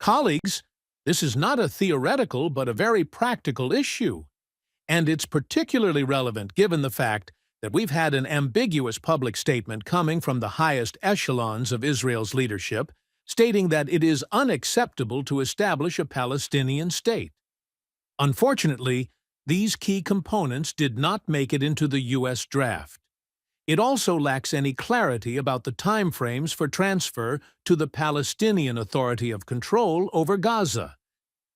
Colleagues, this is not a theoretical but a very practical issue, and it's particularly relevant given the fact that we've had an ambiguous public statement coming from the highest echelons of Israel's leadership stating that it is unacceptable to establish a Palestinian state. Unfortunately, these key components did not make it into the U.S. draft. It also lacks any clarity about the timeframes for transfer to the Palestinian Authority of Control over Gaza.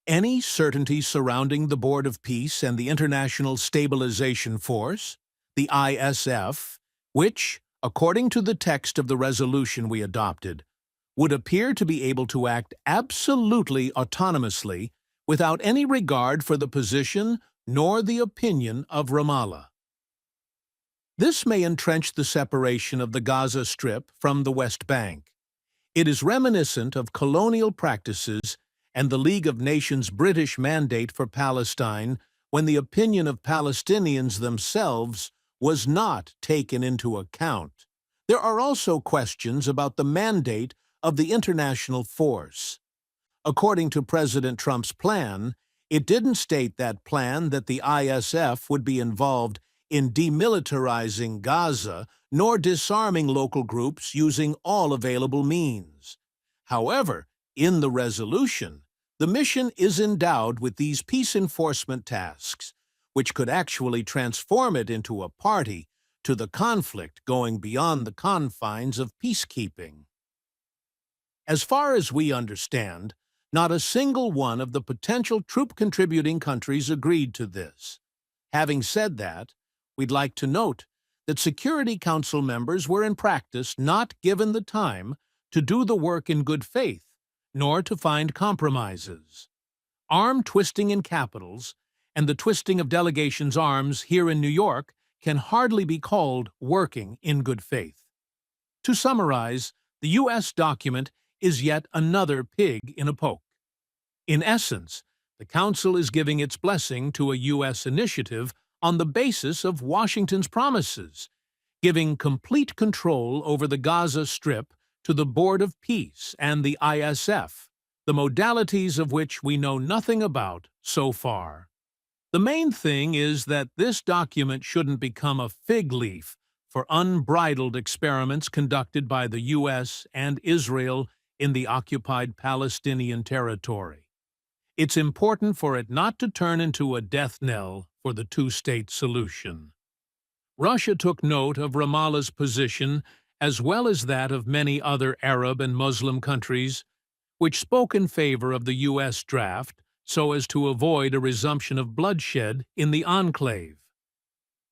Any certainty surrounding the Board of Peace and the International Stabilization Force, the ISF, which, according to the text of the resolution we adopted, would appear to be able to act absolutely autonomously without any regard for the position nor the opinion of Ramallah. This may entrench the separation of the Gaza Strip from the West Bank. It is reminiscent of colonial practices and the League of Nations' British mandate for Palestine when the opinion of Palestinians themselves was not taken into account. There are also questions about the mandate of the international force. According to President Trump's plan, it didn't state that plan that the ISF would be involved in demilitarizing Gaza nor disarming local groups using all available means. However, in the resolution, the mission is endowed with these peace enforcement tasks, which could actually transform it into a party to the conflict going beyond the confines of peacekeeping. As far as we understand, not a single one of the potential troop-contributing countries agreed to this. Having said that, we'd like to note that Security Council members were in practice not given the time to do the work in good faith, nor to find compromises. Arm twisting in capitals and the twisting of delegations' arms here in New York can hardly be called working in good faith. To summarize, the U.S. document is yet another pig in a poke. In essence, the Council is giving its blessing to a U.S. initiative on the basis of Washington's promises, giving complete control over the Gaza Strip to the Board of Peace and the ISF, the modalities of which we know nothing about so far. The main thing is that this document shouldn't become a fig leaf for unbridled experiments conducted by the U.S. and Israel in the occupied Palestinian territory. It's important for it not to turn into a death knell for the two-state solution. Russia took note of Ramallah's position as well as that of many other Arab and Muslim countries, which spoke in favor of the U.S. draft so as to avoid a resumption of bloodshed in the enclave.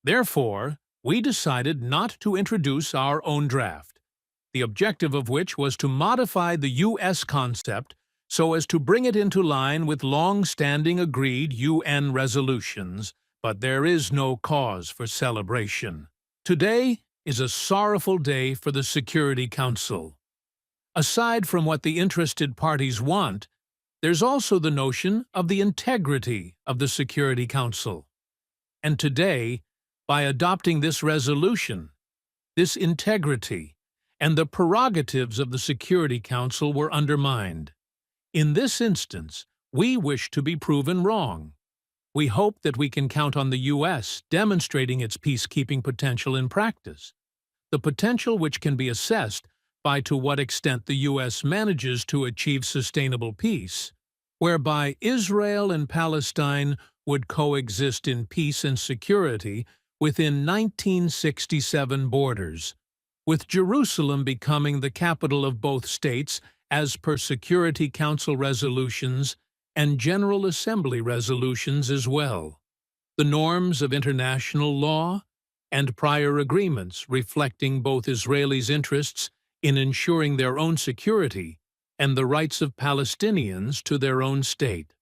Therefore, we decided not to introduce our own draft, the objective of which was to modify the U.S. concept so as to bring it into line with long-standing agreed UN resolutions, but there is no cause for celebration. Today is a sorrowful day for the Security Council. Aside from what the interested parties want, there's also the notion of the integrity of the Security Council. And today, by adopting this resolution, this integrity and the prerogatives of the Security Council were undermined. In this instance, we wish to be proven wrong. We hope that we can count on the U.S. demonstrating its peacekeeping potential in practice, the potential which can be assessed by to what extent the U.S. manages to achieve sustainable peace, whereby Israel and Palestine would coexist in peace and security within 1967 borders, with Jerusalem becoming the capital of both states as per Security Council resolutions and General Assembly resolutions as well. The norms of international law and prior agreements reflecting both Israelis' interests in ensuring their own security and the rights of Palestinians to their own state.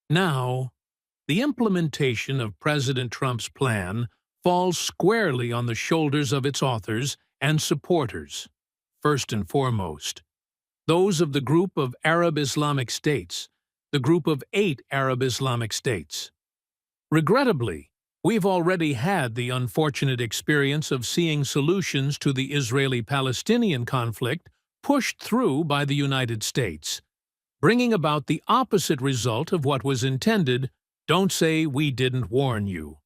Now, the implementation of President Trump's plan falls squarely on the shoulders of its authors and supporters. First and foremost, those of the group of Arab Islamic states, the group of 8 Arab Islamic states. Regrettably, we've already had the unfortunate experience of seeing solutions to the Israeli-Palestinian conflict pushed through by the United States, bringing about the opposite result of what was intended. Don't say we didn't warn you.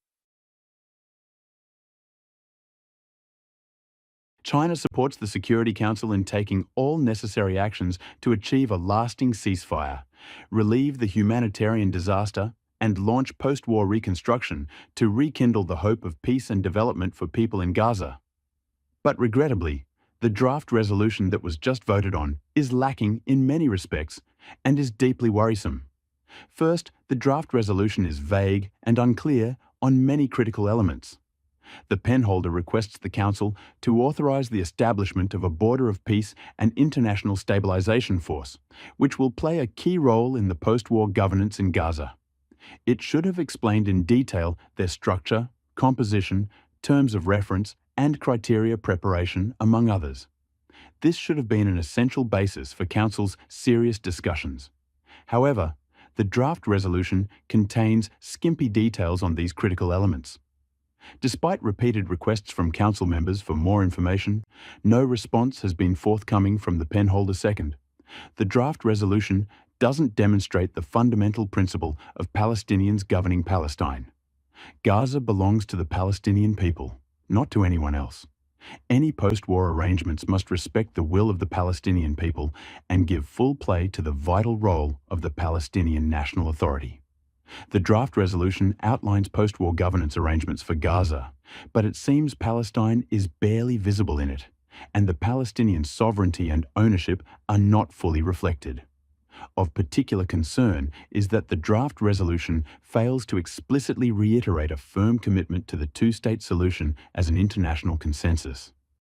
China supports the Security Council in taking all necessary actions to achieve a lasting ceasefire, relieve the humanitarian disaster, and launch post-war reconstruction to rekindle the hope of peace and development for people in Gaza. But regrettably, the draft resolution that was just voted on is lacking in many respects and is deeply worrisome. First, the draft resolution is vague and unclear on many critical elements. The penholder requests the Council to authorise the establishment of a border of peace and international stabilisation force, which will play a key role in the post-war governance in Gaza. It should have explained in detail their structure, composition, terms of reference, and criteria preparation, among others. This should have been an essential basis for Council's serious discussions. However, the draft resolution contains skimpy details on these critical elements. Despite repeated requests from Council members for more information, no response has been forthcoming from the penholder second. The draft resolution doesn't demonstrate the fundamental principle of Palestinians governing Palestine. Gaza belongs to the Palestinian people, not to anyone else. Any post-war arrangements must respect the will of the Palestinian people and give full play to the vital role of the Palestinian National Authority. The draft resolution outlines post-war governance arrangements for Gaza, but it seems Palestine is barely visible in it, and the Palestinian sovereignty and ownership are not fully reflected. Of particular concern is that the draft resolution fails to explicitly reiterate a firm commitment to the two-state solution as an international consensus.